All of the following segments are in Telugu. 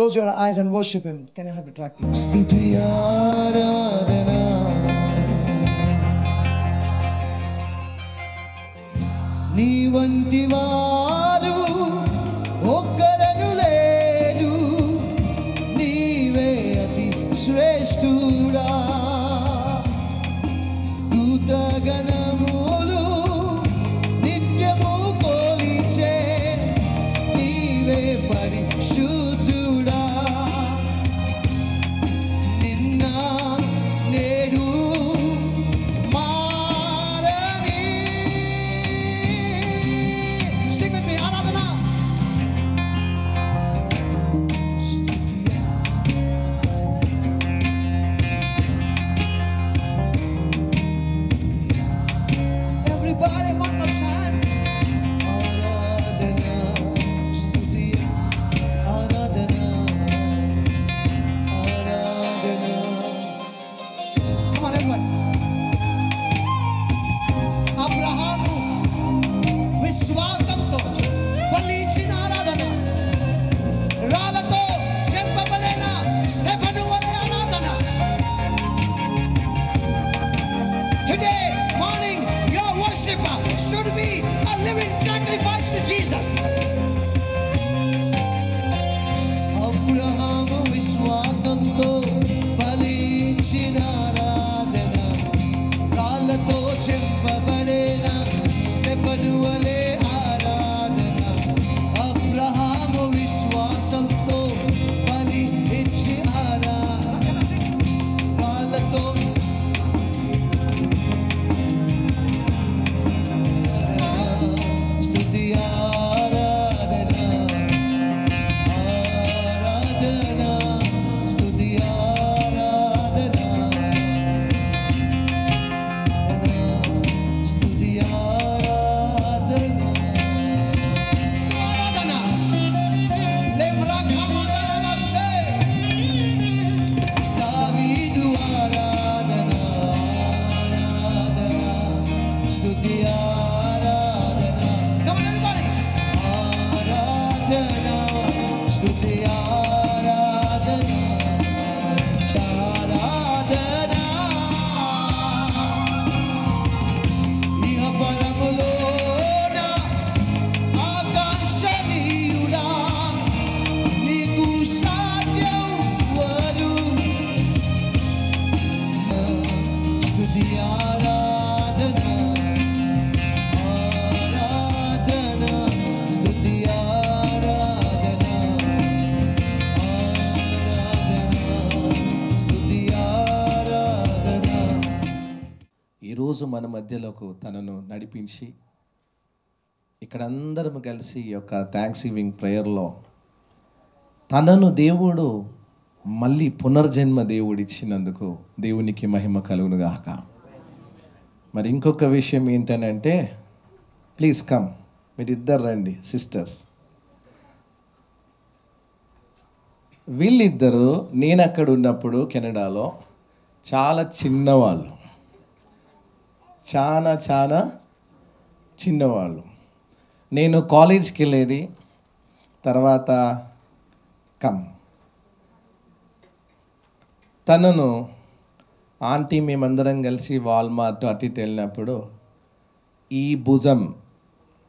close your eyes and worship Him. Can I have the track, please? స్తుతి ఆరాధన నీ వంటి వారు ఒక్కరను లేదు, నీవే అతి శ్రేష్ఠుడా. దూతగణములు నిత్యము కొలిచే నీవే పరిశుద్ధుడా. నిన్న నేడు మారని. Sing with me, ఆరాధన. Everybody one more time. ఆరాధన, స్తుతి, ఆరాధన, ఆరాధన. Come on, everyone. అబ్రహాము విశ్వాసంతో బలిచ్చిన ఆరాధన, రాళ్ళతో చెంపబడిన స్టెఫను వలె ఆరాధన. Today morning your worship should be a living sacrifice to Jesus. Abraham విశ్వాసంతో బలిచ్చిన ఆరాధన, రాళ్ళతో చెంపబడిన స్టెఫను వలె ఆరాధన. అబ్రహాము విశ్వాసంతో బలి ఇచ్చి ఆరాధన, రాళ్ళతో స్తుతి ఆరాధన, ఆరాధన, స్తుతి ఆరాధన, స్తుతి ఆరాధన, ఆరాధన. లెమ్రాకామదనసే దావీదు ఆరాధన, ఆరాధన, స్తుతి ఆరాధన. Come on everybody. ఆరాధన, స్తుతి ఆరాధన, ఆరాధన. ఇహ పరములోన ఆకాంక్షణీయుడా, నీకు సాధ్యం వరు. స్తుతి ఆరాధన, ఆరాధన, స్తుతి ఆరాధన, ఆరాధన, స్తుతి ఆరాధన. ఈరోజు మన మధ్యలోకి తనను నడిపించి ఇక్కడ అందరం కలిసి ఈ యొక్క థ్యాంక్స్ గివింగ్ ప్రేయర్లో తనను దేవుడు మళ్ళీ పునర్జన్మ దేవుడు ఇచ్చినందుకు దేవునికి మహిమ కలుగును గాక. మరి ఇంకొక విషయం ఏంటనంటే, ప్లీజ్ కమ్, మీరిద్దరు రండి సిస్టర్స్. వీళ్ళిద్దరూ నేను అక్కడ ఉన్నప్పుడు కెనడాలో చాలా చిన్నవాళ్ళు, చాలా చాలా చిన్నవాళ్ళు. నేను కాలేజ్కి వెళ్ళేది, తర్వాత కమ్ తనను ఆంటీ మేమందరం కలిసి వాల్మార్ట్ అటు ఇటు వెళ్ళినప్పుడు ఈ భుజం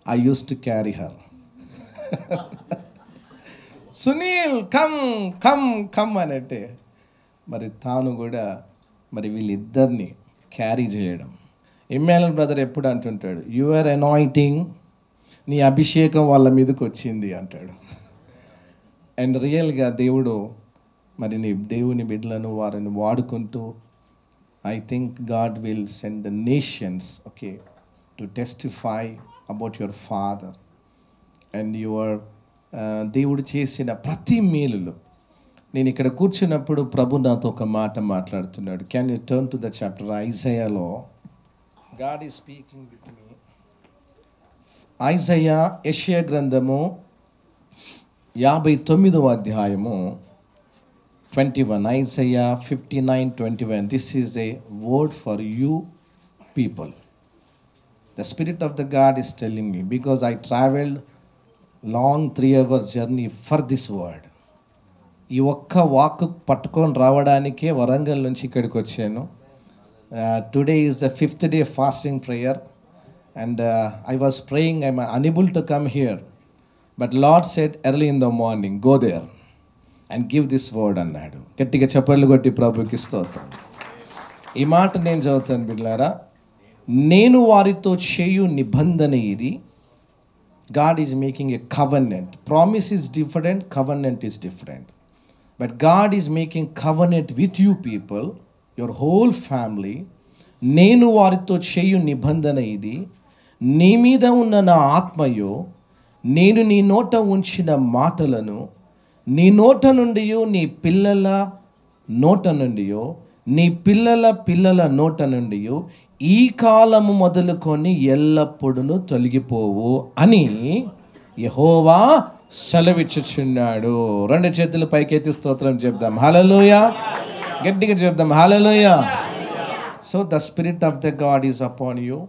I use to carry her. Sunil come come come అనంటే మరి తాను కూడా మరి వీళ్ళిద్దరిని క్యారీ చేయడం. ఎమ్మెల్యే బ్రదర్ ఎప్పుడు అంటుంటాడు, యువర్ అనాయింటింగ్, నీ అభిషేకం వాళ్ళ మీదకి వచ్చింది అంటాడు. అండ్ రియల్గా దేవుడు మరి నీ దేవుని బిడ్డలను వారిని వాడుకుంటూ I think God will send the nations okay to testify about your father and your దేవుడు చేసిన ప్రతి మేలులు. నేను ఇక్కడ కూర్చున్నప్పుడు ప్రభు నాతో ఒక మాట మాట్లాడుతున్నాడు. Can you turn to the chapter ఐజయాలో? God is speaking with me. Isaiah యెషయా గ్రంథము 59వ అధ్యాయము 21. Isaiah 59:21. This is a word for you people. The Spirit of the God is telling me, because I traveled long 3-hour journey for this word. ఈ ఒక్క వాక్ పట్టుకొని రావడానికే వరంగల్ నుంచి ఇక్కడికి వచ్చాను. Today is the 5th day fasting prayer and I was praying I'm unable to come here but lord said early in the morning go there and give this word అన్నాడు. గట్టిగా చప్పట్లు కొట్టి ప్రభుకి స్తోత్రం. ఈ మాట నేను చదువుతాను బిడ్డలారా. నేను వారితో చేయు నిబంధన ఇది. God is making a covenant. Promise is different, covenant is different. But God is making covenant with you people, your whole family. నేను వారితో చేయు నిబంధన ఇది. నీ మీద ఉన్న నా ఆత్మయో, నేను నీ నోట ఉంచిన మాటలను నీ నోట నుండి నీ పిల్లల నోట నుండి నీ పిల్లల పిల్లల నోట నుండి ఈ కాలము మొదలుకొని ఎల్లప్పుడూ తొలగిపోవు అని యెహోవా సెలవిచ్చుచున్నాడు. 2 చేతులు పైకెత్తి స్తోత్రం చెప్దాం. హల్లెలూయా. గట్టిగా చెప్దాం hallelujah. So the spirit of the God is upon you.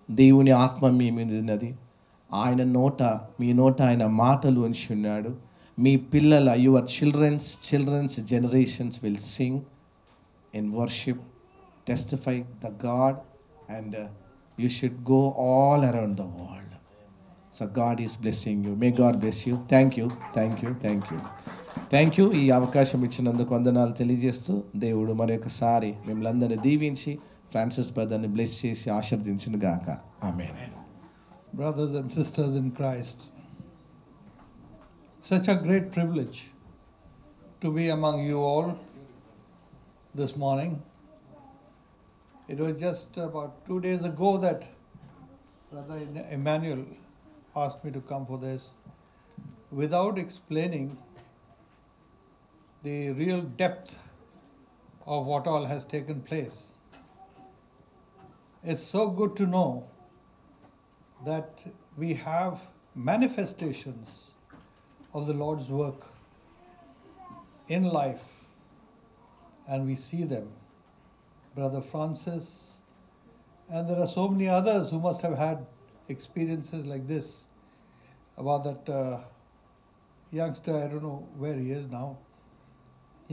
దేవుని ఆత్మ మీ మీద ఉన్నది. ఆయన నోట మీ నోట ఆయన మాటలు ఉంచి ఉన్నాడు. మీ పిల్లల your childrens generations will sing in worship, testify the God, and you should go all around the world. So God is blessing you. May God bless you. Thank you. ఈ అవకాశం ఇచ్చినందుకు వందనాలు తెలియజేస్తూ దేవుడు మరొకసారి మిమ్మల్ని అందరినీ దీవించి ఫ్రాన్సిస్ బ్రదర్ని బ్లెస్ చేసి ఆశీర్వదించును గాక. ఆమేన్. Brothers and sisters in Christ, such a great privilege to be among you all this morning. It was just about 2 days ago that Brother Emmanuel asked me to come for this without explaining the real depth of what all has taken place. It's so good to know that we have manifestations of the Lord's work in life and we see them. Brother Francis, and there are so many others who must have had experiences like this about that youngster. I don't know where he is now.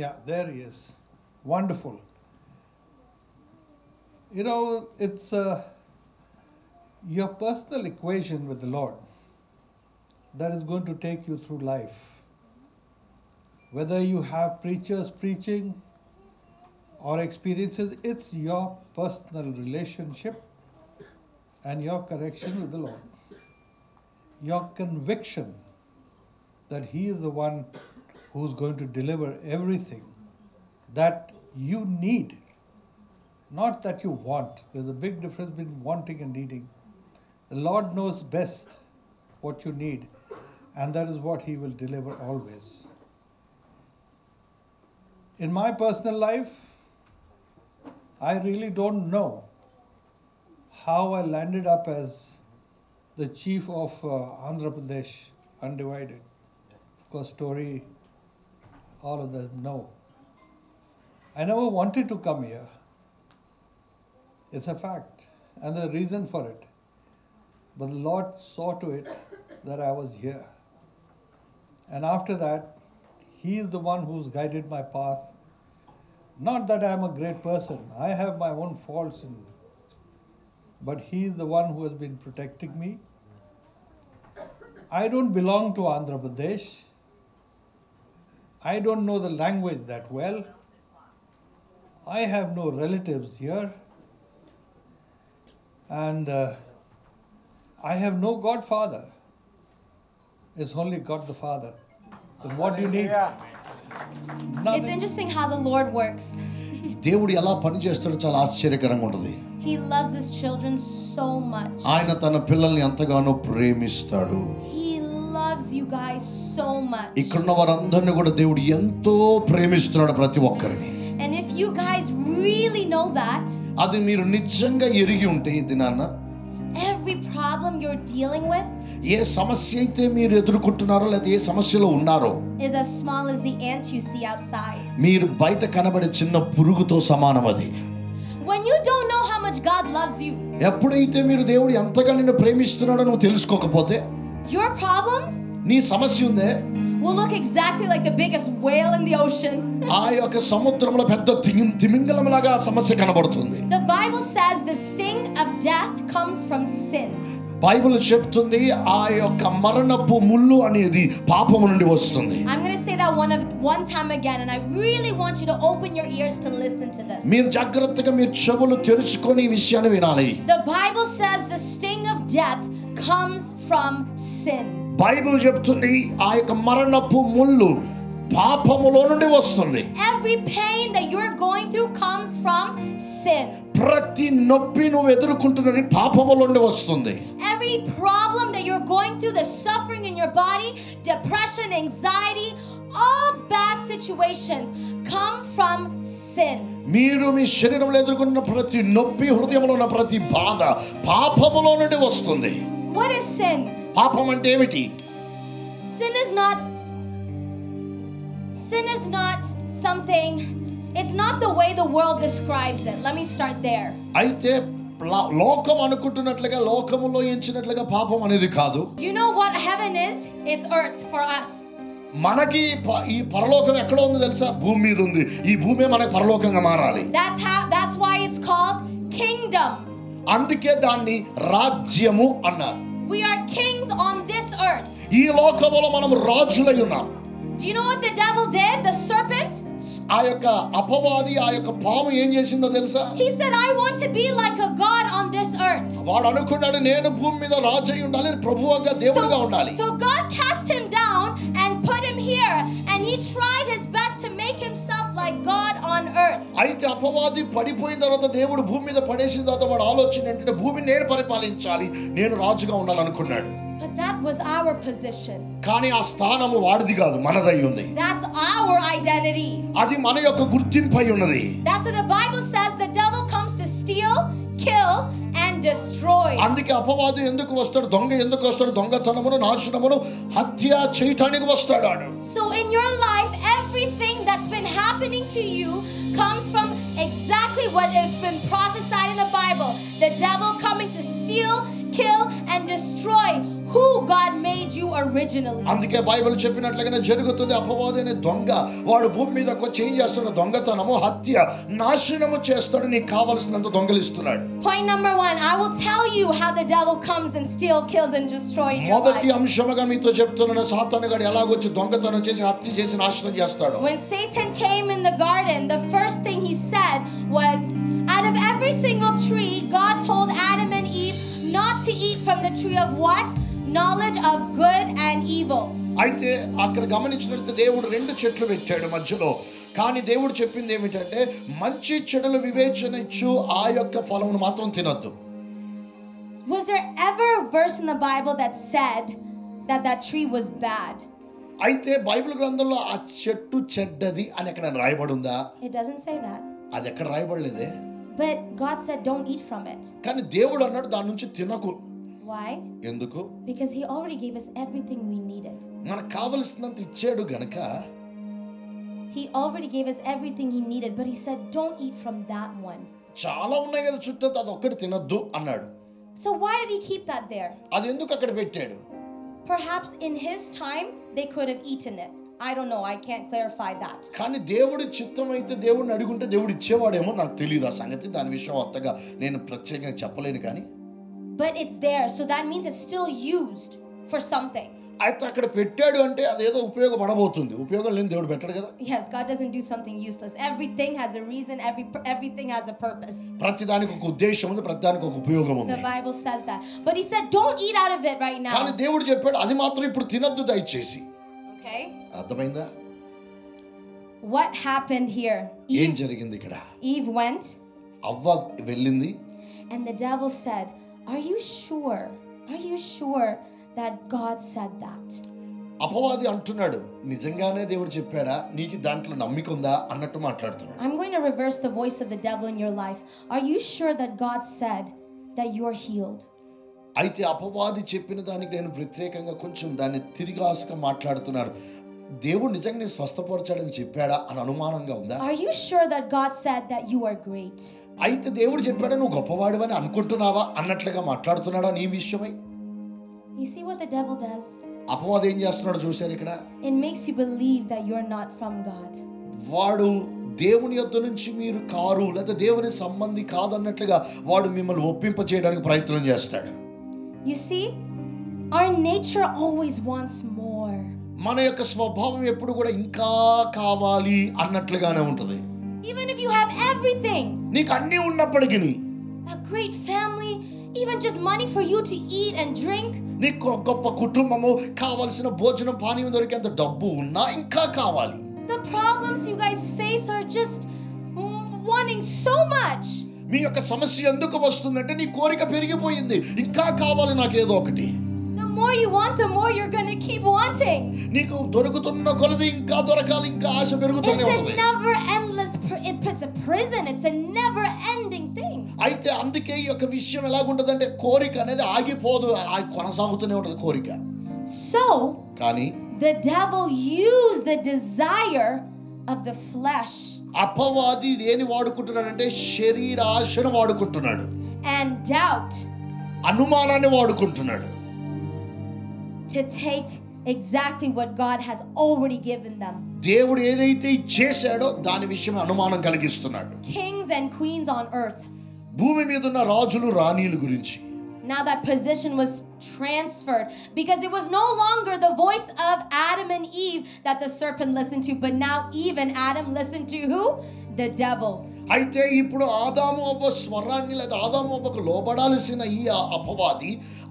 Yeah, there he is. Wonderful. You know, it's your personal equation with the Lord that is going to take you through life. Whether you have preachers preaching or experiences, it's your personal relationship and your connection with the Lord. Your conviction that He is the one who's going to deliver everything that you need, not that you want. There's a big difference between wanting and needing. The Lord knows best what you need, and that is what He will deliver always. In my personal life, I really don't know how I landed up as the chief of Andhra Pradesh Undivided. Of course, story, all of them know. I never wanted to come here. It's a fact, and the reason for it. But the Lord saw to it that I was here. And after that, He is the one who's guided my path. Not that I am a great person. I have my own faults, but He is the one who has been protecting me. I don't belong to Andhra Pradesh. I don't know the language that well. I have no relatives here. And I have no godfather. It's only God the Father. Then what do you need? It's interesting how the Lord works. దేవుడు ఎలా పని చేస్తాడో చాలా ఆశ్చర్యకరంగా ఉంటుంది. He loves his children so much. ఆయన తన పిల్లల్ని ఎంతగానో ప్రేమిస్తాడు. He loves you guys so much. ఇక్కడున్న వారందరిని కూడా దేవుడు ఎంతో ప్రేమిస్తున్నాడు ప్రతి ఒక్కరిని. And if you guys really know that, అది మీరు నిజంగా ఎరిగి ఉంటే ఈ దినాన every problem you're dealing with ఏ సమస్య అయితే మీరు ఎదుర్కొంటున్నారో లేదా ఏ సమస్యలో ఉన్నారో is as small as the ant you see outside. మీరు బయట కనబడే చిన్న పురుగుతో సమానం అది. When you don't know how much God loves you, ఎప్పుడైతే మీరు దేవుడు ఎంతగా నిన్ను ప్రేమిస్తున్నాడో నువ్వు తెలుసుకోకపోతే your problems నీ సమస్య ఉందే will look exactly like the biggest whale in the ocean. ఆ యొక్క సముద్రంలో పెద్ద తిమింగలంలాగా ఆ సమస్య కనబడుతుంది. The Bible says the sting of death comes from sin. Bible చెప్తుంది ఆ యొక్క మరణపు ముళ్ళు అనేది పాపము నుండి వస్తుంది. I'm going to say that one time again, and I really want you to open your ears to listen to this. మీరు జాగ్రత్తగా మీరు చెవులు తెరుచుకొని ఈ విషయాన్ని వినాలి. The Bible says the sting of death comes from sin. Bible చెప్తుంది ఆ యొక్క మరణపు ముళ్ళు పాపములో నుండి వస్తుంది. Every pain that you're going through comes from sin. ప్రతి నొప్పి నువ్వు ఎదుర్కొంటున్నది పాపములో నుండి వస్తుంది. Every problem that you're going through, the suffering in your body, depression, anxiety, all bad situations come from sin. మీరు మీ శరీరంలో ఎదుర్కొన్న ప్రతి నొప్పి, హృదయంలో ఉన్న ప్రతి బాధ పాపములో నుండి వస్తుంది. What is sin? పాపం అంటే ఏమిటి? Sin is not something, it's not the way the world describes it. Let me start there. అయితే లోకం అనుకుంటున్నట్లుగా లోకములో ఎంచినట్లుగా పాపం అనేది కాదు. You know what heaven is? It's earth for us. మనకి ఈ పరలోకం ఎక్కడ ఉంది తెలుసా? భూమి మీద ఉంది. ఈ భూమి మనకి పరలోకంగా మారాలి. That's why it's called kingdom. అందుకే దాన్ని రాజ్యము అన్నారు. We are kings on this earth. ఈ లోకములో మనం రాజులై ఉన్నాం. Do you know what the devil did? The serpent? ఆ యొక్క అపవాది ఆ యొక్క పాము ఏం చేసిందో తెలుసా? He said, I want to be like a god on this earth. వాడు అనుకున్నాడు నేను భూమి మీద రాజై ఉండాలి, ప్రభువుగా దేవుడిగా ఉండాలి. So God cast him down and put him here, and he tried his best to make himself like God on earth. అయితే అపవాది పడిపోయిన తర్వాత దేవుడు భూమి మీద పడేసిన తర్వాత వాడు ఆలోచన ఏంటంటే భూమిని నేను పరిపాలించాలి, నేను రాజుగా ఉండాలనుకున్నాడు. But that was our position. కానీ ఆ స్థానము వాడిది కాదు, మనదై ఉంది. That's our identity. అది మన యొక్క గుర్తింపై ఉన్నది. That's what the Bible says. The devil comes to steal, kill, and destroy. అందుకే అపవాది ఎందుకు వస్తాడు? దొంగ ఎందుకు వస్తాడు? దొంగతనమును, నాశనమును, హత్య చేయటానికి వస్తాడు. So in your life, everything that's been happening to you comes from exactly what has been prophesied in the Bible. The devil coming to steal, kill, and destroy who God made you originally. అందుకే బైబిల్ చెప్పినట్లుగానే జరుగుతుంది. అపవాది అనే దొంగ వాడు భూమి మీదకి వచ్చి ఏం చేస్తాడు? దొంగతనము, హత్య, నాశనము చేస్తాడు. నీకు కావలసినంత దొంగలిస్తున్నాడు. Point number 1, I will tell you how the devil comes and steals, kills, and destroys your మొదటి life. అంశముగా మీతో చెప్తున్నాను, సాతానుగాడు ఎలాగొచ్చి దొంగతనం చేసి హత్య చేసి నాశనం చేస్తాడు. When Satan came in the garden, the first thing he said was, out of every single tree, God told Adam and Eve not to eat from the tree of what? Knowledge of good and evil. అయితే అక్కడ గమనించినట్లయితే దేవుడు 2 చెట్లు పెట్టాడు మధ్యలో. కానీ దేవుడు చెప్పింది ఏమిటంటే మంచి చెడుల వివేచన ఇచ్చు ఆ యొక్క ఫలమును మాత్రం తినొద్దు. Was there ever a verse in the Bible that said that tree was bad? అయితే బైబిల్ గ్రంథంలో ఆ చెట్టు చెడ్డది అని ఎక్కడ రాయబడి ఉందా? It doesn't say that. అది ఎక్కడ రాయబడలేదే. But God said don't eat from it. కానీ దేవుడు అన్నాడు దాని నుంచి తినకు. Why? ఎందుకు? Because he already gave us everything we needed. మనకు కావలసినంత ఇచ్చాడు గనుక. He already gave us everything he needed, but he said don't eat from that one. చాలా ఉన్నాయి కదా చుట్టూ, అది ఒక్కటి తినొద్దు అన్నాడు. So why did he keep that there? అది ఎందుకు అక్కడ పెట్టాడు? Perhaps in his time they could have eaten it. I don't know, I can't clarify that. కానీ దేవుడి చిత్తం అయితే దేవుడిని అడుగుంటే దేవుడు ఇచ్చేవాడేమో, నాకు తెలియదు ఆ సంగతి. దాని విషయం అంతగా నేను ప్రత్యేకంగా చెప్పలేను. కానీ But it's there, so that means it's still used for something. అయితే అక్కడ పెట్టాడు అంటే అదేదో ఉపయోగపడబోతుంది. ఉపయోగం లేని దేవుడు పెట్టాడు కదా. Yes, God doesn't do something useless. Everything has a reason, everything has a purpose. ప్రతిదానికి ఒక ఉద్దేశం ఉంది, ప్రతిదానికి ఒక ఉపయోగం ఉంది. The Bible says that. But he said don't eat out of it right now. కానీ దేవుడు చెప్పాడు అది మాత్రం ఇప్పుడు తినొద్దు దయచేసి. Okay? అర్థమైందా? What happened here? ఏం జరిగింది ఇక్కడ? Eve went. అవ్వ వెళ్ళింది. And the devil said, Are you sure that God said that? అపవాది అంటున్నాడు నిజంగానే దేవుడు చెప్పాడా, నీకు దాంట్లో నమ్మిక ఉందా అన్నట్టు మాట్లాడుతున్నాడు. I'm going to reverse the voice of the devil in your life. Are you sure that God said that you're healed? అయితే అపవాది చెప్పిన దానికి నేను వ్యతిరేకంగా కొంచెం దాన్ని తిరిగాసుగా మాట్లాడుతున్నాడు. దేవుడు నిజంగా స్వస్థపరచాడని చెప్పాడా అని అనుమానంగా ఉందా? Are you sure that God said that you are great? అయితే దేవుడు చెప్పాడా నువ్వు గొప్పవాడివని అనుకుంటున్నావా అన్నట్లుగా మాట్లాడుతున్నాడా నీ విషయమై? You see what the devil does? అపవాది ఏం చేస్తున్నాడు చూశారు ఇక్కడ? It makes you believe that you're not from God. వాడు దేవుని యొద్ద నుంచి మీరు కారు లేదా దేవుని సంబంధి కాదన్నట్లుగా వాడు మిమ్మల్ని ఒప్పింప చేయడానికి ప్రయత్నం చేస్తాడు. You see, our nature always wants more. మన యొక్క స్వభావం ఎప్పుడు కూడా ఇంకా కావాలి అన్నట్లుగానే ఉంటుంది. Even if you have everything, నీకు అన్నీ ఉన్నప్పటికీ, a great family, even just money for you to eat and drink, నీకు గొప్ప కుటుంబము, కావలసిన భోజనం పానీయం దొరికేంత డబ్బు ఉన్నా ఇంకా కావాలి. the problems you guys face are just wanting so much. మీ యొక్క సమస్య ఎందుకు వస్తుందంటే నీ కోరిక పెరిగిపోయింది, ఇంకా కావాలి నాకేదో ఒకటి. The more you want, the more you're going to keep wanting. నీకు దొరుకుతున్న కొలది ఇంకా దొరకాలి, ఇంకా ఆశ పెరుగుతూనే It's a ఉంటుంది. never endless it's a prison. It's a never ending thing. అయితే అందుకే ఈ యొక్క విషయం ఎలాగుంటదంటే కోరిక అనేది ఆగిపోదు, కొనసాగుతూనే ఉంటుంది కోరిక. So కానీ the devil used the desire of the flesh అపవాది దేని వాడుకుంటున్నాడంటే శరీర ఆశను వాడుకుంటున్నాడు, and doubt అనుమానాన్ని వాడుకుంటున్నాడు. to take exactly what God has already given them. దేవుడు ఏదైతే చేశాడో దాని విషయం అనుమానం కలిగిస్తున్నాడు. Kings and queens on earth. భూమి మీద ఉన్న రాజులు రాణీల గురించి. Now that position was transferred because it was no longer the voice of Adam and Eve that the serpent listened to, but now Eve and Adam listened to who? The devil. అయితే ఇప్పుడు ఆదాము అవ్వ స్వరాన్ని లేదా ఆదాము అవ్వకు లోబడాల్సిన ఈ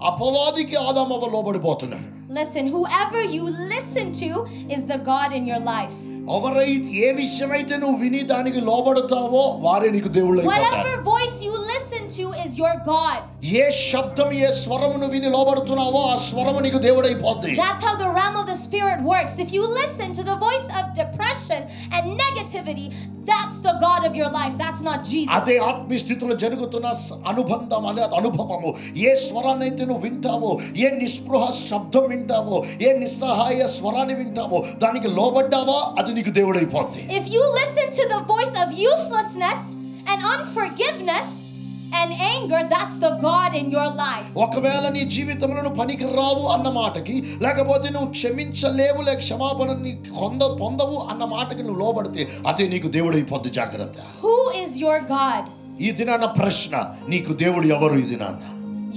అపవాదికి ఆదాము అవ్వ లోబడిపోతున్నారు. Listen, whoever you listen to is the God in your life. ఎవరైతే ఏ విషయమైతే నువ్వు విని దానికి లోబడతావో వారే నీకు దేవుళ్ళు అయిపోతారు. Whatever voice you listen to is your God. ఏ శబ్దం ఏ స్వరమును విని లోబడుతున్నావో ఆ స్వరము నీకు దేవుడు అయిపోద్ది. That's how the realm of the spirit works. If you listen to the voice of depression and negativity, that's the God of your life. That's not Jesus. అదే ఆత్మీయ స్థితిలో జరుగుతున్న అనుబంధం అనే అనుభవము, ఏ స్వరాన్ని అయితే నువ్వు వింటావో, ఏ నిస్పృహ శబ్దం వింటావో, ఏ నిస్సహాయ స్వరాన్ని వింటావో దానికి లోబడ్డావా అది నీకు దేవుడు అయిపోద్ది. If you listen to the voice of uselessness and unforgiveness and anger, that's the God in your life. ఒకవేళ నీ జీవితంలో నువ్వు పనికి రావు అన్న మాటకి, లేకపోతే నువ్వు క్షమించలేవు లేక క్షమాపణని పొందవు అన్న మాటకి నువ్వు లోబడితే అదే నీకు దేవుడు అయిపోద్ది. జాగ్రత్త. Who is your God? ఈ దినాన్న ప్రశ్న, నీకు దేవుడు ఎవరు ఈ దినాన్న?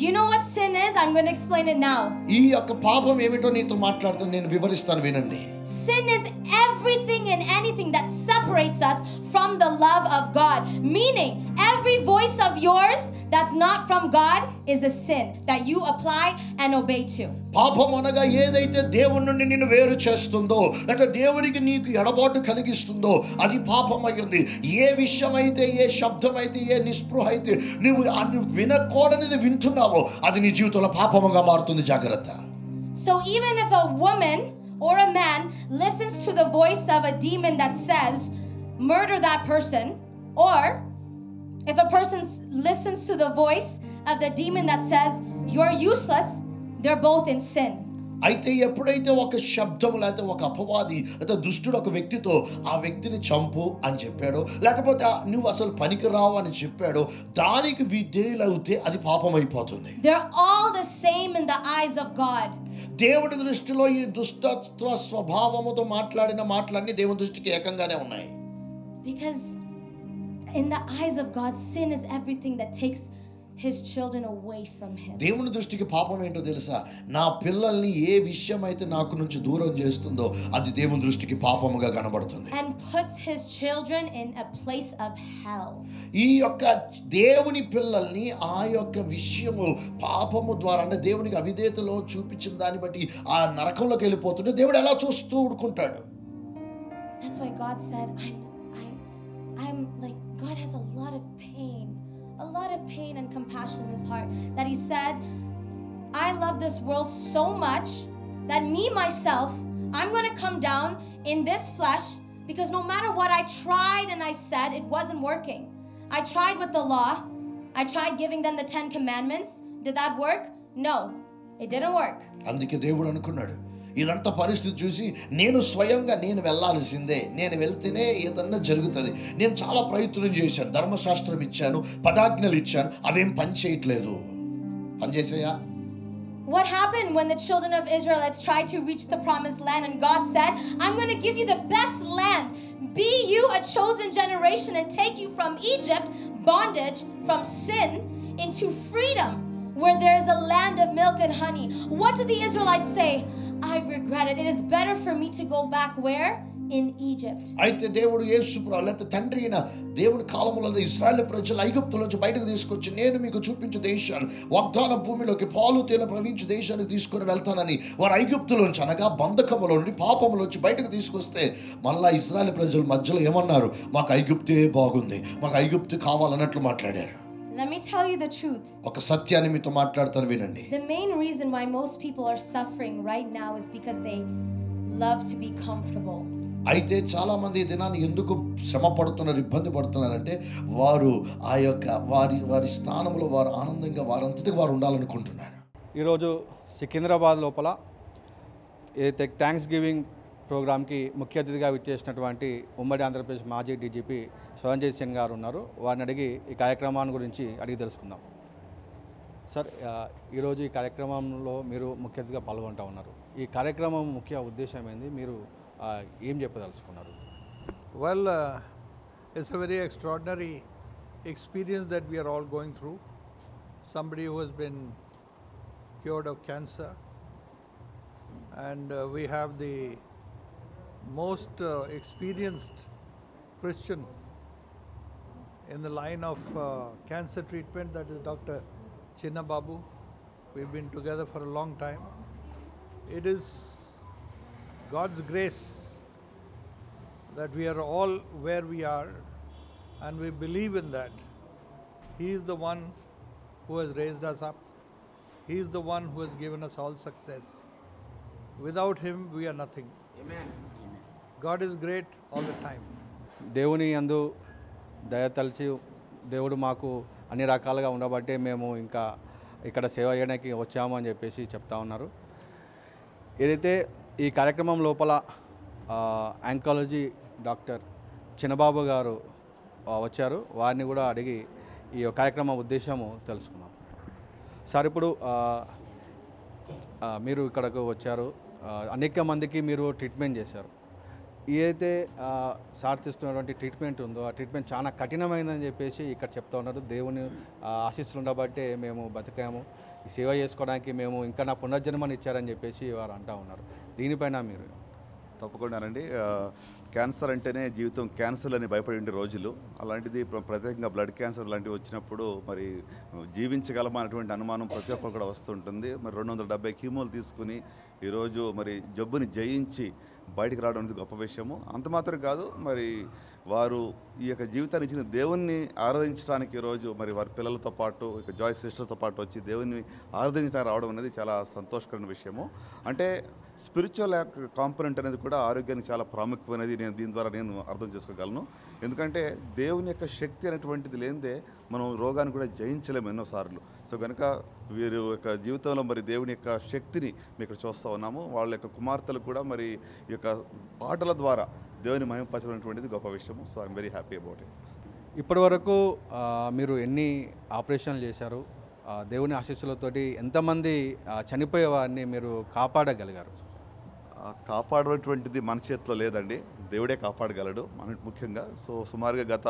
You know what sin is? I'm going to explain it now. ఈ యొక్క పాపం ఏమిటో నీతో మాట్లాడుతాను, నేను వివరిస్తాను, వినండి. Sin is everything and anything that separates us from the love of God. Meaning, every voice of yours that's not from God is a sin that you apply and obey to. పాపం అనగా ఏదైతే దేవుని నుండి నిన్ను వేరు చేస్తుందో లేదా దేవునికి నీకు ఎడబాటు కలిగిస్తుందో అది పాపం అయ్యింది. ఏ విషయం అయితే, ఏ శబ్దం అయితే, ఏ నిస్పృహ అయితే నువ్వు వినకూడనిది వింటున్నావో అది నీ జీవితంలో పాపముగా మారుతుంది. జాగ్రత్త. So even if a woman or a man listens to the voice of a demon that says, murder that person, or if a person listens to the voice of the demon that says, you're useless, they're both in sin. అయితే ఎప్పుడైతే ఒక శబ్దం లేకపోతే ఒక అపవాది లేదా దుష్టుడు ఒక వ్యక్తితో ఆ వ్యక్తిని చంపు అని చెప్పాడో, లేకపోతే నువ్వు అసలు పనికి రావు అని చెప్పాడో దానికి విధేయులవుతే అది పాపం అయిపోతుంది. They're all the same in the eyes of God. దేవుడి దృష్టిలో ఈ దుష్టత్వ స్వభావముతో మాట్లాడిన మాటలన్నీ దేవుని దృష్టికి ఏకంగానే ఉన్నాయి. Because in the eyes of God, sin is everything that takes his children away from him. దేవుని దృష్టికి పాపం ఏంటో తెలుసా? నా పిల్లల్ని ఏ విషయం అయితే నాకు నుంచి దూరం చేస్తుందో అది దేవుని దృష్టికి పాపముగా కనబడుతుంది. And puts his children in a place of hell. ఈ యొక్క దేవుని పిల్లల్ని ఆ యొక్క విషయము పాపము ద్వారా అంటే దేవునికి అవిధేయతలో చూపించిన దాన్ని బట్టి ఆ నరకంలోకి వెళ్ళిపోతుంటే దేవుడు ఎలా చూస్తూ ఊరుకుంటాడు? That's why God said, I'm like, God has a lot of pain and compassion in his heart, that he said, I love this world so much that me myself, I'm going to come down in this flesh, because no matter what I tried and I said, it wasn't working. I tried with the law. I tried giving them the 10 commandments. Did that work? No, it didn't work. అందుకే దేవుడు అనుకున్నాడు, ఇదంతా పరిస్థితి చూసి నేను స్వయంగా నేను వెళ్ళాల్సిందే, నేను వెళ్తేనే ఏదన్నా జరుగుతుంది. నేను చాలా ప్రయత్నం చేశాను, ధర్మశాస్త్రం ఇచ్చాను, పదాజ్ఞలు ఇచ్చాను, అవేం పని చేయట్లేదు. పనిచేసాయా? What happened when the children of Israelites tried to reach the promised land and God said, I'm going to give you the best land. Be you a chosen generation and take you from Egypt, bondage, from sin, into freedom, where there is a land of milk and honey. What did the Israelites say? I regret it. It is better for me to go back where? In Egypt. అయితే దేవుడు యేసుప్రభు లేకపోతే తండ్రి అయిన దేవుని కాలంలో ఇశ్రాయేలు ప్రజలు ఐగుప్తులోంచి బయటకు తీసుకొచ్చి నేను మీకు చూపించే దేశాన్ని వాగ్దాన భూమిలోకి పాలు తేనె ప్రవహించే దేశానికి తీసుకొని వెళ్తానని వారు ఐగుప్తులోంచి అనగా బంధకములో నుండి పాపములోంచి బయటకు తీసుకొస్తే మళ్ళా ఇశ్రాయేలు ప్రజల మధ్యలో ఏమన్నారు? మాకు ఐగుప్తే బాగుంది, మాకు ఐగుప్తు కావాలన్నట్లు మాట్లాడారు. Let me tell you the truth. ఒక సత్యాన్ని మీతో మాట్లాడతాను వినండి. The main reason why most people are suffering right now is because they love to be comfortable. అయితే చాలా మంది ఈ దినాన్ని ఎందుకు శ్రమ పడుతున్నారు, ఇబ్బంది పడుతున్నారంటే వారు ఆ యొక్క వారి స్థానంలో వారు ఆనందంగా వారంతటికి వారు ఉండాలనుకుంటున్నారు. ఈరోజు సికింద్రాబాద్ లోపల ఏదైతే థ్యాంక్స్ గివింగ్ ప్రోగ్రామ్కి ముఖ్య అతిథిగా విచ్చేసినటువంటి ఉమ్మడి ఆంధ్రప్రదేశ్ మాజీ డీజీపీ స్వరంజయ్ సింగ్ గారు ఉన్నారు. వారిని అడిగి ఈ కార్యక్రమాన్ని గురించి అడిగి తెలుసుకుందాం. సార్, ఈరోజు ఈ కార్యక్రమంలో మీరు ముఖ్య అతిథిగా పాల్గొంటూ ఉన్నారు. ఈ కార్యక్రమం ముఖ్య ఉద్దేశం ఏంది, మీరు ఏం చెప్పదలుచుకున్నారు? Well, it's a very extraordinary experience that we are all going through. Somebody who has been cured of cancer, and we have the most experienced Christian in the line of cancer treatment, that is Dr. Chinna Babu. We've been together for a long time. It is God's grace that we are all where we are, and we believe in that. He is the one who has raised us up. He is the one who has given us all success. Without him, we are nothing. Amen. God is great all the time. దేవుని యందు దయతలిచి దేవుడు మాకు అన్ని రకాలుగా ఉండబట్టే మేము ఇంకా ఇక్కడ సేవ చేయడానికి వచ్చాము అని చెప్పేసి చెప్తా ఉన్నారు. ఏదైతే ఈ కార్యక్రమం లోపల ఆంకాలజీ డాక్టర్ చిన్నబాబు గారు వచ్చారు, వారిని కూడా అడిగి ఈ కార్యక్రమం ఉద్దేశము తెలుసుకున్నాం. సార్, ఇప్పుడు మీరు ఇక్కడకు వచ్చారు, అనేక మందికి మీరు ట్రీట్మెంట్ చేశారు. ఏదైతే సార్ తీసుకున్నటువంటి ట్రీట్మెంట్ ఉందో ఆ ట్రీట్మెంట్ చాలా కఠినమైందని చెప్పేసి ఇక్కడ చెప్తా ఉన్నారు. దేవుని ఆశీస్సులు ఉండబట్టే మేము బతికాము, ఈ సేవ చేసుకోవడానికి మేము ఇంకా నా పునర్జన్మని ఇచ్చారని చెప్పేసి వారు అంటూ ఉన్నారు. దీనిపైన మీరు? తప్పకుండానండి. క్యాన్సర్ అంటేనే జీవితం క్యాన్సర్ అని భయపడి ఉండే రోజులు, అలాంటిది ప్రత్యేకంగా బ్లడ్ క్యాన్సర్ లాంటివి వచ్చినప్పుడు మరి జీవించగలమా అనేటువంటి అనుమానం ప్రతి ఒక్కరు కూడా వస్తుంటుంది. మరి 270 కీమోలు తీసుకుని ఈరోజు మరి జబ్బుని జయించి బయటికి రావడం అనేది గొప్ప విషయము. అంత మాత్రం కాదు, మరి వారు ఈ యొక్క జీవితాన్ని ఇచ్చిన దేవుణ్ణి ఆరాధించడానికి ఈరోజు మరి వారి పిల్లలతో పాటు ఇక జాయ్ సిస్టర్స్తో పాటు వచ్చి దేవుని ఆరాధించడానికి రావడం అనేది చాలా సంతోషకరమైన విషయము. అంటే స్పిరిచువల్ కాంపోనెంట్ అనేది కూడా ఆరోగ్యానికి చాలా ప్రాముఖ్యమైనది దీని ద్వారా నేను అర్థం చేసుకోగలను. ఎందుకంటే దేవుని యొక్క శక్తి అనేటువంటిది లేనిదే మనం రోగాన్ని కూడా జయించలేము ఎన్నోసార్లు. సో కనుక వీరి యొక్క జీవితంలో మరి దేవుని యొక్క శక్తిని మేము ఇక్కడ చూస్తూ ఉన్నాము. వాళ్ళ యొక్క కుమార్తెలు కూడా మరి ఈ యొక్క పాటల ద్వారా దేవుని మహిమపరచడం గొప్ప విషయము. So I'm very happy about it. ఇప్పటి వరకు మీరు ఎన్ని ఆపరేషన్లు చేశారు? దేవుని ఆశీస్సులతోటి ఎంతమంది చనిపోయే వారిని మీరు కాపాడగలిగారు? కాపాడేటువంటిది మన చేతిలో లేదండి, దేవుడే కాపాడగలడు మనకి ముఖ్యంగా. సో సుమారుగా గత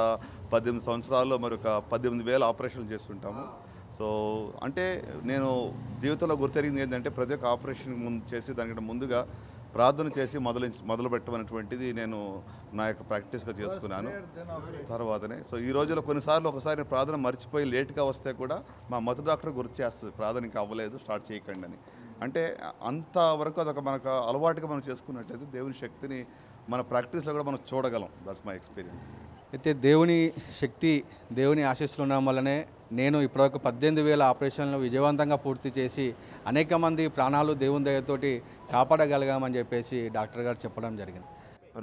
18 సంవత్సరాల్లో మరి ఒక 18,000 ఆపరేషన్లు చేస్తుంటాము. సో అంటే నేను జీవితంలో గుర్తెరిగింది ఏంటంటే ప్రతి ఒక్క ఆపరేషన్ చేసి దానికంటే ముందుగా ప్రార్థన చేసి మొదలు పెట్టమనేటువంటిది నేను నా యొక్క ప్రాక్టీస్గా చేసుకున్నాను తర్వాతనే. సో ఈ రోజుల్లో కొన్నిసార్లు ఒకసారి నేను ప్రార్థన మర్చిపోయి లేట్గా వస్తే కూడా మా మత డాక్టర్ గుర్తు చేస్తుంది, ప్రార్థన ఇంకా అవ్వలేదు, స్టార్ట్ చేయకండి అని. అంటే అంతవరకు అదొక మనకు అలవాటుగా మనం చేసుకున్నట్టయితే దేవుని శక్తిని మన ప్రాక్టీస్లో కూడా మనం చూడగలం. That's my experience. అయితే దేవుని శక్తి, దేవుని ఆశీస్సులు ఉండడం వల్లనే నేను ఇప్పటివరకు 18,000 ఆపరేషన్లు విజయవంతంగా పూర్తి చేసి అనేక మంది ప్రాణాలు దేవుని దయతోటి కాపాడగలిగామని చెప్పేసి డాక్టర్ గారు చెప్పడం జరిగింది.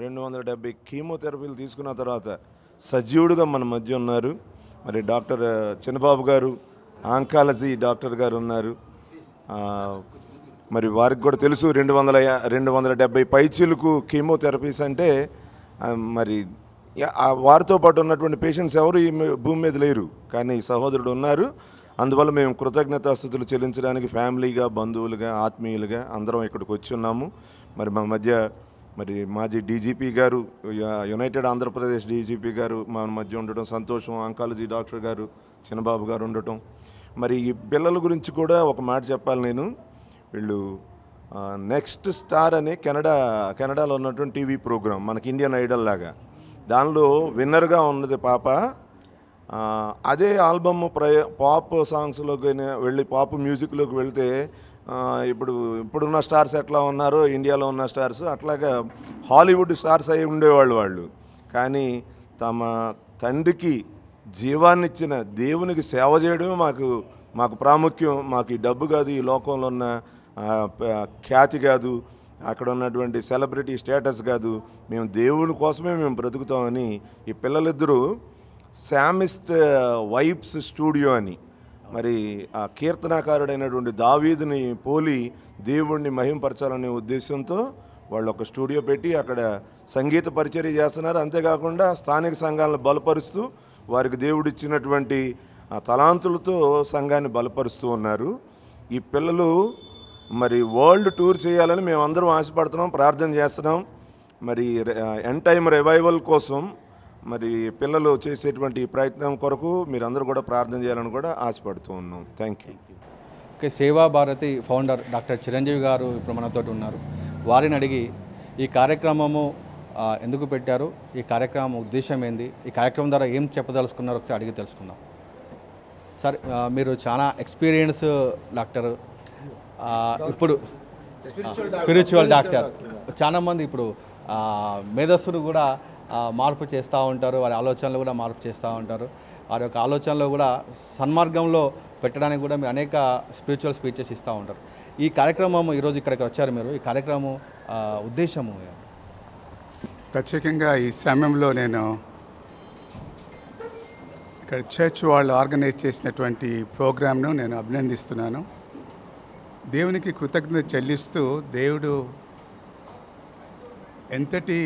270 కీమోథెరపీలు తీసుకున్న తర్వాత సజీవుడుగా మన మధ్య ఉన్నారు. మరి డాక్టర్ చిన్నబాబు గారు, ఆంకాలజీ డాక్టర్ గారు ఉన్నారు. మరి వారికి కూడా తెలుసు 270 పైచీలకు కీమోథెరపీస్ అంటే మరి వారితో పాటు ఉన్నటువంటి పేషెంట్స్ ఎవరు ఈ భూమి మీద లేరు, కానీ సహోదరుడు ఉన్నారు. అందువల్ల మేము కృతజ్ఞతాస్తుతులు చెల్లించడానికి ఫ్యామిలీగా, బంధువులుగా, ఆత్మీయులుగా అందరం ఇక్కడికి వచ్చి ఉన్నాము. మరి మా మధ్య మాజీ డీజీపీ గారు, యునైటెడ్ ఆంధ్రప్రదేశ్ డీజీపీ గారు మా మధ్య ఉండటం సంతోషం. ఆంకాలజీ డాక్టర్ గారు, చిన్నబాబు గారు ఉండటం. మరి ఈ పిల్లల గురించి కూడా ఒక మాట చెప్పాలి నేను. వీళ్ళు నెక్స్ట్ స్టార్ అని కెనడాలో ఉన్నటువంటి టీవీ ప్రోగ్రాం, మనకి ఇండియన్ ఐడల్ లాగా, దానిలో విన్నర్గా ఉన్నది పాప. అదే ఆల్బమ్ పాప్ సాంగ్స్లోకి వెళ్ళి పాప్ మ్యూజిక్లోకి వెళ్తే ఇప్పుడున్న స్టార్స్ ఎట్లా ఉన్నారో ఇండియాలో ఉన్న స్టార్స్ అట్లాగా హాలీవుడ్ స్టార్స్ అయి ఉండేవాళ్ళు వాళ్ళు. కానీ తమ తండ్రికి జీవాన్నిచ్చిన దేవునికి సేవ చేయడమే మాకు ప్రాముఖ్యం. మాకు ఈ డబ్బు కాదు, ఈ లోకంలో ఉన్న ఖ్యాతి కాదు, అక్కడ ఉన్నటువంటి సెలబ్రిటీ స్టేటస్ కాదు, మేము దేవుని కోసమే మేము బ్రతుకుతామని ఈ పిల్లలిద్దరూ శామిస్ట్ వైబ్స్ స్టూడియో అని, మరి ఆ కీర్తనాకారుడైనటువంటి దావీదుని పోలి దేవుణ్ణి మహింపరచాలనే ఉద్దేశంతో వాళ్ళు ఒక స్టూడియో పెట్టి అక్కడ సంగీత పరిచర్య చేస్తున్నారు. అంతేకాకుండా స్థానిక సంఘాలను బలపరుస్తూ వారికి దేవుడిచ్చినటువంటి తలాంతులతో సంఘాన్ని బలపరుస్తూ ఉన్నారు. ఈ పిల్లలు మరి వరల్డ్ టూర్ చేయాలని మేమందరం ఆశపడుతున్నాం, ప్రార్థన చేస్తున్నాం. మరి ఎండ్ టైమ్ రివైవల్ కోసం మరి పిల్లలు చేసేటువంటి ప్రయత్నం కొరకు మీరందరూ కూడా ప్రార్థన చేయాలని కూడా ఆశపడుతూ ఉన్నాం. Thank you. ఓకే, సేవా భారతి ఫౌండర్ డాక్టర్ చిరంజీవి గారు ఇప్పుడు మనతో ఉన్నారు. వారిని అడిగి ఈ కార్యక్రమము ఎందుకు పెట్టారు, ఈ కార్యక్రమం ఉద్దేశం ఏంది, ఈ కార్యక్రమం ద్వారా ఏం చెప్పదలుచుకున్నారో ఒకసారి అడిగి తెలుసుకుందాం. సార్, మీరు చాలా ఎక్స్పీరియన్స్ డాక్టర్, ఇప్పుడు స్పిరిచువల్ డాక్టర్. చాలామంది ఇప్పుడు మేధస్సులు కూడా మార్పు చేస్తూ ఉంటారు, వారి ఆలోచనలు కూడా మార్పు చేస్తూ ఉంటారు. వారి యొక్క ఆలోచనలు కూడా సన్మార్గంలో పెట్టడానికి కూడా మీరు అనేక స్పిరిచువల్ స్పీచెస్ ఇస్తూ ఉంటారు. ఈ కార్యక్రమం ఈరోజు ఇక్కడికి వచ్చారు మీరు, ఈ కార్యక్రమం ఉద్దేశము? ప్రత్యేకంగా ఈ సమయంలో నేను ఇక్కడ చర్చ్ వాళ్ళు ఆర్గనైజ్ చేసినటువంటి ప్రోగ్రామ్ను నేను అభినందిస్తున్నాను. దేవునికి కృతజ్ఞత చెల్లిస్తూ, దేవుడు ఎంతటి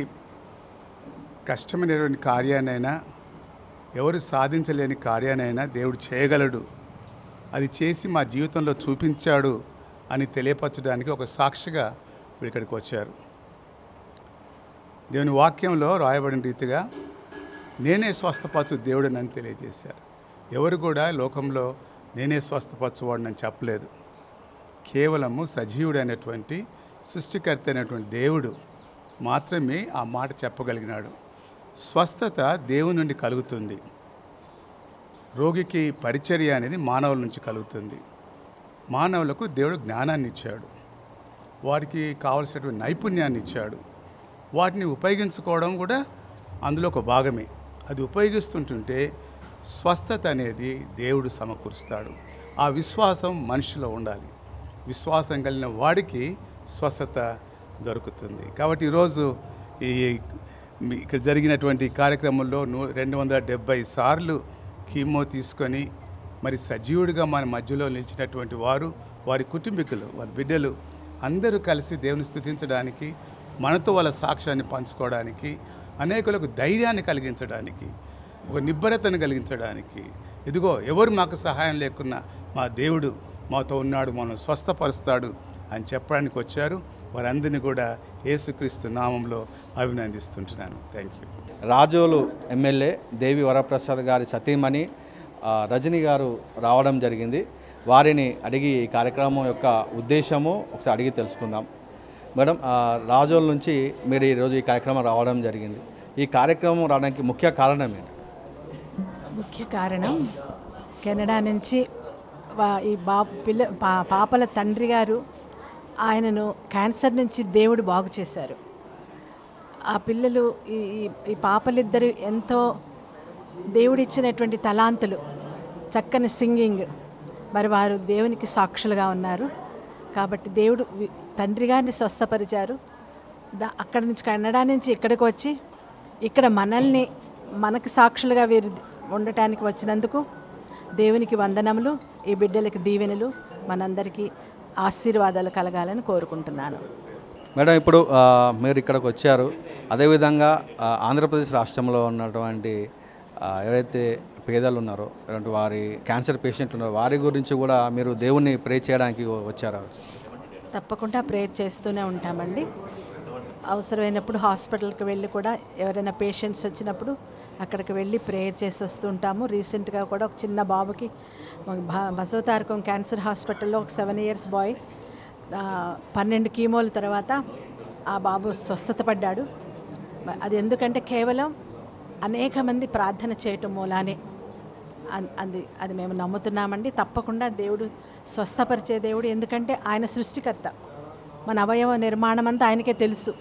కష్టమైనటువంటి కార్యానైనా, ఎవరు సాధించలేని కార్యానైనా దేవుడు చేయగలడు, అది చేసి మా జీవితంలో చూపించాడు అని తెలియపరచడానికి ఒక సాక్షిగా ఇక్కడికి వచ్చారు. దేవుని వాక్యంలో రాయబడిన రీతిగా నేనే స్వస్థపరచు దేవుడు అని తెలియజేశారు. ఎవరు కూడా లోకంలో నేనే స్వస్థపరచువాడిని చెప్పలేదు. కేవలము సజీవుడైనటువంటి సృష్టికర్త అయినటువంటి దేవుడు మాత్రమే ఆ మాట చెప్పగలిగినాడు. స్వస్థత దేవుని నుండి కలుగుతుంది. రోగికి పరిచర్య అనేది మానవుల నుంచి కలుగుతుంది. మానవులకు దేవుడు జ్ఞానాన్ని ఇచ్చాడు, వారికి కావలసినటువంటి నైపుణ్యాన్ని ఇచ్చాడు. వాటిని ఉపయోగించుకోవడం కూడా అందులో ఒక భాగమే. అది ఉపయోగిస్తుంటుంటే స్వస్థత అనేది దేవుడు సమకూరుస్తాడు. ఆ విశ్వాసం మనిషిలో ఉండాలి. విశ్వాసం కలిగిన వాడికి స్వస్థత దొరుకుతుంది. కాబట్టి ఈరోజు ఇక్కడ జరిగినటువంటి కార్యక్రమంలో 270 సార్లు కీమో తీసుకొని మరి సజీవుడిగా మన మధ్యలో నిలిచినటువంటి వారు, వారి కుటుంబీకులు, వారి బిడ్డలు అందరూ కలిసి దేవుని స్తుతించడానికి, మనతో వాళ్ళ సాక్ష్యాన్ని పంచుకోవడానికి, అనేకులకు ధైర్యాన్ని కలిగించడానికి, ఒక నిబ్బరతను కలిగించడానికి, ఇదిగో ఎవరు మాకు సహాయం లేకున్నా మా దేవుడు మాతో ఉన్నాడు, మనం స్వస్థపరుస్తాడు అని చెప్పడానికి వచ్చారు. వారందరినీ కూడా యేసుక్రీస్తు నామంలో అభినందిస్తుంటున్నాను. Thank you. Razole MLA Devi Varaprasad గారి సతీమణి రజని గారు రావడం జరిగింది. వారిని అడిగి ఈ కార్యక్రమం యొక్క ఉద్దేశము ఒకసారి అడిగి తెలుసుకుందాం. మేడం, రాజోలు నుంచి మీరు ఈరోజు ఈ కార్యక్రమం రావడం జరిగింది. ఈ కార్యక్రమం రావడానికి ముఖ్య కారణం ఏంటి? ముఖ్య కారణం కెనడా నుంచి ఈ పాపల తండ్రి గారు ఆయనను క్యాన్సర్ నుంచి దేవుడు బాగు చేశారు. ఆ పిల్లలు ఈ పాపలిద్దరు ఎంతో దేవుడిచ్చినటువంటి తలాంతులు, చక్కని సింగింగ్, మరి వారు దేవునికి సాక్షులుగా ఉన్నారు. కాబట్టి దేవుడు తండ్రి గారిని స్వస్థపరిచారు. అక్కడి నుంచి కెనడా నుంచి ఇక్కడికి వచ్చి ఇక్కడ మనకి సాక్షులుగా వీరు ఉండటానికి వచ్చినందుకు దేవునికి వందనములు, ఈ బిడ్డలకి దీవెనలు, మనందరికీ ఆశీర్వాదాలు కలగాలని కోరుకుంటున్నాను. మేడం, ఇప్పుడు మీరు ఇక్కడికి వచ్చారు. అదేవిధంగా ఆంధ్రప్రదేశ్ రాష్ట్రంలో ఉన్నటువంటి ఎవరైతే పేదలు ఉన్నారో అలాంటి వారి క్యాన్సర్ పేషెంట్లు ఉన్నారో వారి గురించి కూడా మీరు దేవుణ్ణి ప్రే చేయడానికి వచ్చారా? తప్పకుండా ప్రేయర్ చేస్తూనే ఉంటామండి. అవసరమైనప్పుడు హాస్పిటల్కి వెళ్ళి కూడా ఎవరైనా పేషెంట్స్ వచ్చినప్పుడు అక్కడికి వెళ్ళి ప్రేయర్ చేసి వస్తూ ఉంటాము. రీసెంట్గా కూడా ఒక చిన్న బాబుకి బసవతారకం క్యాన్సర్ హాస్పిటల్లో ఒక 7 years బాయ్ 12 కీమోల తర్వాత ఆ బాబు స్వస్థత పడ్డాడు. అది ఎందుకంటే కేవలం అనేక మంది ప్రార్థన చేయటం మూలానే అది మేము నమ్ముతున్నామండి. తప్పకుండా దేవుడు స్వస్థపరిచే దేవుడు, ఎందుకంటే ఆయన సృష్టికర్త. మన అవయవ నిర్మాణం అంతా ఆయనకే తెలుసు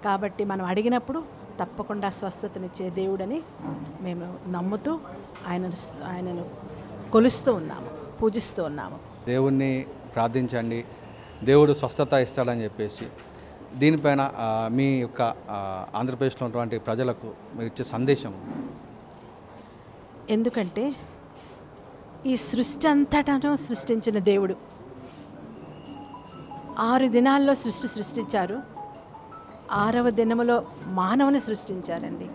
కాబట్టి మనం అడిగినప్పుడు తప్పకుండా స్వస్థతనిచ్చే దేవుడని మేము నమ్ముతూ ఆయనను కొలుస్తూ ఉన్నాము, పూజిస్తూ ఉన్నాము. దేవుణ్ణి ప్రార్థించండి, దేవుడు స్వస్థత ఇస్తాడని చెప్పేసి దీనిపైన మీ యొక్క ఆంధ్రప్రదేశ్లో ఉన్నటువంటి ప్రజలకు మీరు ఇచ్చే సందేశం? ఎందుకంటే ఈ సృష్టి అంతటాను సృష్టించిన దేవుడు 6 దినాల్లో సృష్టించారు. 6వ దినములో మానవుని సృష్టించారండి.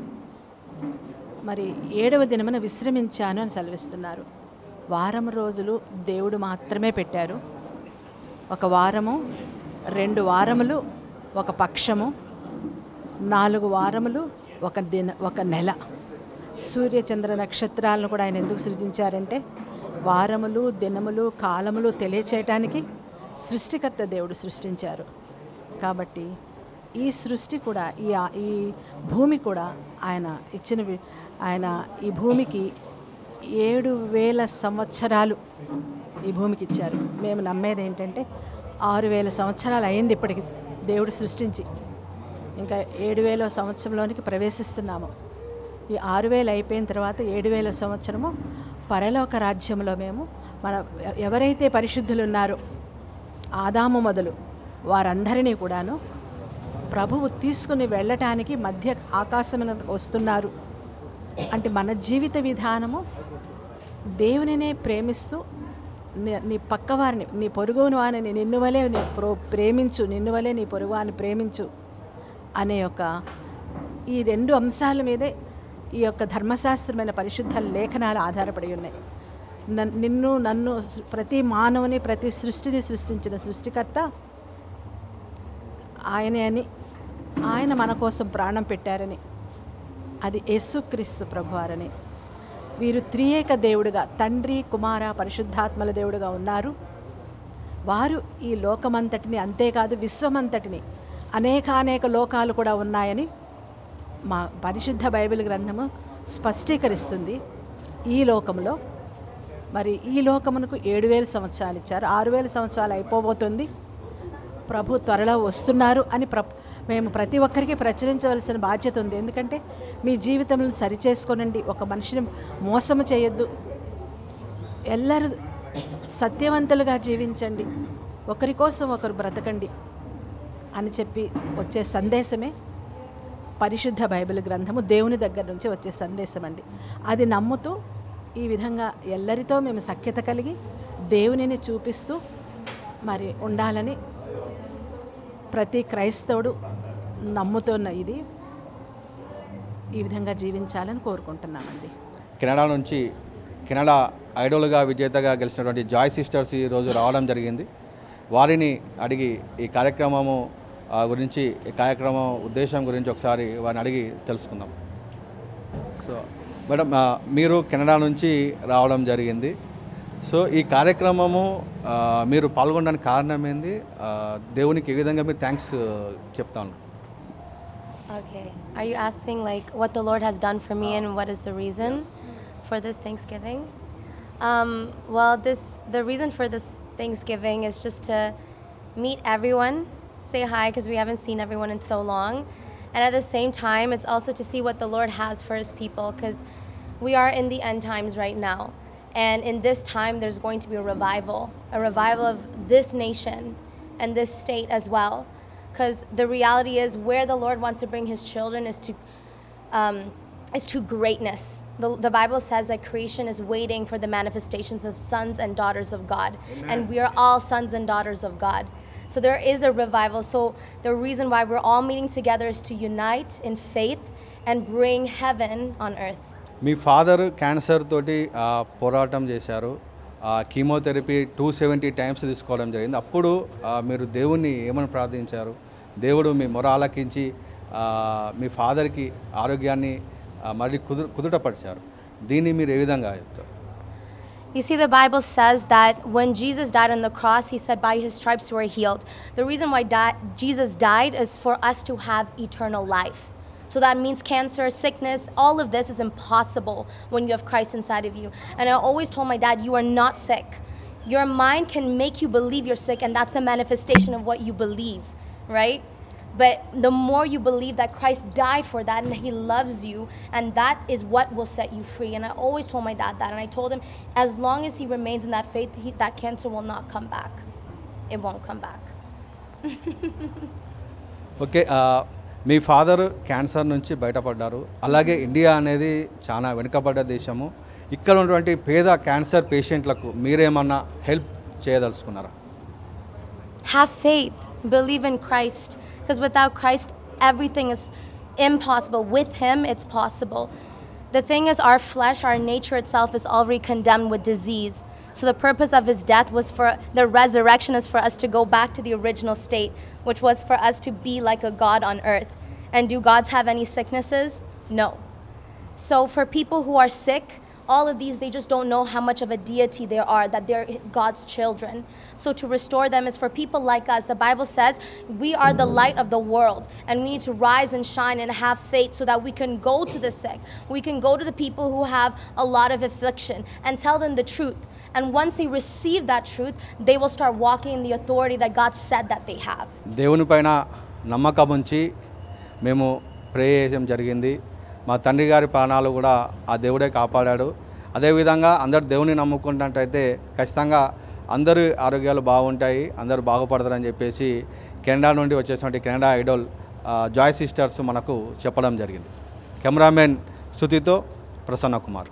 మరి 7వ దినమున విశ్రమించాను అని సెలవిస్తున్నారు. వారం రోజులు దేవుడు మాత్రమే పెట్టారు. ఒక వారము, 2 వారములు ఒక పక్షము, 4 వారములు ఒక నెల. సూర్యచంద్ర నక్షత్రాలను కూడా ఆయన ఎందుకు సృజించారంటే వారములు, దినములు, కాలములు తెలియచేయటానికి సృష్టికర్త దేవుడు సృష్టించారు. కాబట్టి ఈ సృష్టి కూడా ఈ భూమి కూడా ఆయన ఈ భూమికి 7,000 సంవత్సరాలు ఈ భూమికి ఇచ్చారు. మేము నమ్మేది ఏంటంటే 6,000 సంవత్సరాలు అయింది ఇప్పటికి దేవుడు సృష్టించి, ఇంకా 7,000వ సంవత్సరంలోనికి ప్రవేశిస్తున్నాము. ఈ 6,000 అయిపోయిన తర్వాత 7,000 సంవత్సరము పరలోక రాజ్యంలో మేము ఎవరైతే పరిశుద్ధులు ఉన్నారో ఆదాము మొదలు వారందరినీ కూడాను ప్రభువు తీసుకుని వెళ్ళటానికి మధ్య ఆకాశమున వస్తున్నారు. అంటే మన జీవిత విధానము దేవునినే ప్రేమిస్తూ నీ పక్కవారిని, నీ పొరుగుని వారిని నిన్ను వలే ప్రేమించు, నిన్ను వలే నీ పొరుగువారిని ప్రేమించు అనే ఈ 2 అంశాల మీదే ఈ యొక్క ధర్మశాస్త్రమైన పరిశుద్ధ లేఖనాలు ఆధారపడి ఉన్నాయి. నన్ను ప్రతి మానవుని, ప్రతి సృష్టిని సృష్టించిన సృష్టికర్త ఆయనే అని, ఆయన మన కోసం ప్రాణం పెట్టారని, అది యేసుక్రీస్తు ప్రభువారని. వీరు త్రియేక దేవుడుగా, తండ్రి, కుమార, పరిశుద్ధాత్మల దేవుడుగా ఉన్నారు. వారు ఈ లోకమంతటిని, అంతేకాదు విశ్వమంతటిని, అనేక లోకాలు కూడా ఉన్నాయని మా పరిశుద్ధ బైబిల్ గ్రంథము స్పష్టీకరిస్తుంది. ఈ లోకంలో మరి ఈ లోకమునకు 7,000 సంవత్సరాలు ఇచ్చారు. 6,000 సంవత్సరాలు అయిపోబోతుంది. ప్రభు త్వరలో వస్తున్నారు అని మేము ప్రతి ఒక్కరికి ప్రచురించవలసిన బాధ్యత ఉంది. ఎందుకంటే మీ జీవితంలో సరిచేసుకోనండి, ఒక మనిషిని మోసము చేయొద్దు, ఎల్లరూ సత్యవంతులుగా జీవించండి, ఒకరి కోసం ఒకరు బ్రతకండి అని చెప్పి వచ్చే సందేశమే పరిశుద్ధ బైబిల్ గ్రంథము, దేవుని దగ్గర నుంచి వచ్చే సందేశం అండి. అది నమ్ముతూ ఈ విధంగా ఎల్లరితో మేము సఖ్యత కలిగి దేవునిని చూపిస్తూ మరి ఉండాలని ప్రతి క్రైస్తవుడు నమ్ముతున్న ఈ విధంగా జీవించాలని కోరుకుంటున్నామండి. కెనడా ఐడోల్గా విజేతగా గెలిచినటువంటి జాయ్ సిస్టర్స్ ఈరోజు రావడం జరిగింది. వారిని అడిగి ఈ కార్యక్రమము గురించి, ఈ కార్యక్రమం ఉద్దేశం గురించి ఒకసారి వారిని అడిగి తెలుసుకుందాం. సో మేడం, మీరు కెనడా నుంచి రావడం జరిగింది. సో ఈ కార్యక్రమము మీరు పాల్గొనడానికి కారణం ఏంది? దేవునికి ఏ విధంగా మీరు థ్యాంక్స్ చెప్తాను? Okay. Are you asking like what the Lord has done for me and what is the reason for this Thanksgiving? Well, the reason for this Thanksgiving is just to meet everyone, say hi because we haven't seen everyone in so long, and at the same time it's also to see what the Lord has for his people, because we are in the end times right now, and in this time there's going to be a revival of this nation and this state as well, because the reality is where the Lord wants to bring his children is to greatness. The Bible says that creation is waiting for the manifestations of sons and daughters of God. Amen. And we are all sons and daughters of God. So there is a revival. So the reason why we're all meeting together is to unite in faith and bring heaven on earth. Me father cancer తోటి పోరాటం చేశారు, కీమోథెరపీ 270 టైమ్స్ తీసుకోవడం జరిగింది. అప్పుడు మీరు దేవుణ్ణి ఏమని ప్రార్థించారు? దేవుడు మీ మొర ఆలకించి మీ ఫాదర్కి ఆరోగ్యాన్ని మళ్ళీ కుదుటపరిచారు. దీన్ని మీరు ఏ విధంగా చెప్తారు? You see, the Bible says that when Jesus died on the cross, he said, by his stripes you are healed. The reason why Jesus died is for us to have eternal life. So that means cancer, sickness, all of this is impossible when you have Christ inside of you. And I always told my dad, you are not sick. Your mind can make you believe you're sick, and that's a manifestation of what you believe, right? But the more you believe that Christ died for that and he loves you, and that is what will set you free. And I always told my dad that, and I told him as long as he remains in that faith, that cancer will not come back. It won't come back. Okay, me father cancer నుంచి బయటపడ్డారు. అలాగే ఇండియా అనేది చాలా వెనుకబడ్డ దేశము. ఇక్కడ ఉన్నటువంటి పేద క్యాన్సర్ పేషెంట్లకు మీరేమన్నా help చేయదలుచుకున్నారా? Have faith, believe in Christ, because without Christ everything is impossible. With him it's possible. The thing is, our flesh, our nature itself is already condemned with disease. So the purpose of his death was for the resurrection, is for us to go back to the original state, which was for us to be like a God on earth. And do gods have any sicknesses? No. So for people who are sick, all of these, they just don't know how much of a deity they are, that they're God's children. So to restore them is for people like us. The Bible says we are the light of the world, and we need to rise and shine and have faith so that we can go to the sick. We can go to the people who have a lot of affliction and tell them the truth. And once they receive that truth, they will start walking in the authority that God said that they have. దేవుని పైన నమ్మకం ఉంచి మేము ప్రే చేయడం జరిగింది. మా తండ్రి గారి ప్రాణాలు కూడా ఆ దేవుడే కాపాడాడు. అదేవిధంగా అందరు దేవుని నమ్ముకున్నట్టయితే ఖచ్చితంగా అందరి ఆరోగ్యాలు బాగుంటాయి, అందరూ బాగుపడతారని చెప్పేసి కెనడా నుండి వచ్చేటువంటి కెనడా ఐడల్ జాయ్ సిస్టర్స్ మనకు చెప్పడం జరిగింది. కెమెరామెన్ స్తుతితో ప్రసన్న కుమార్.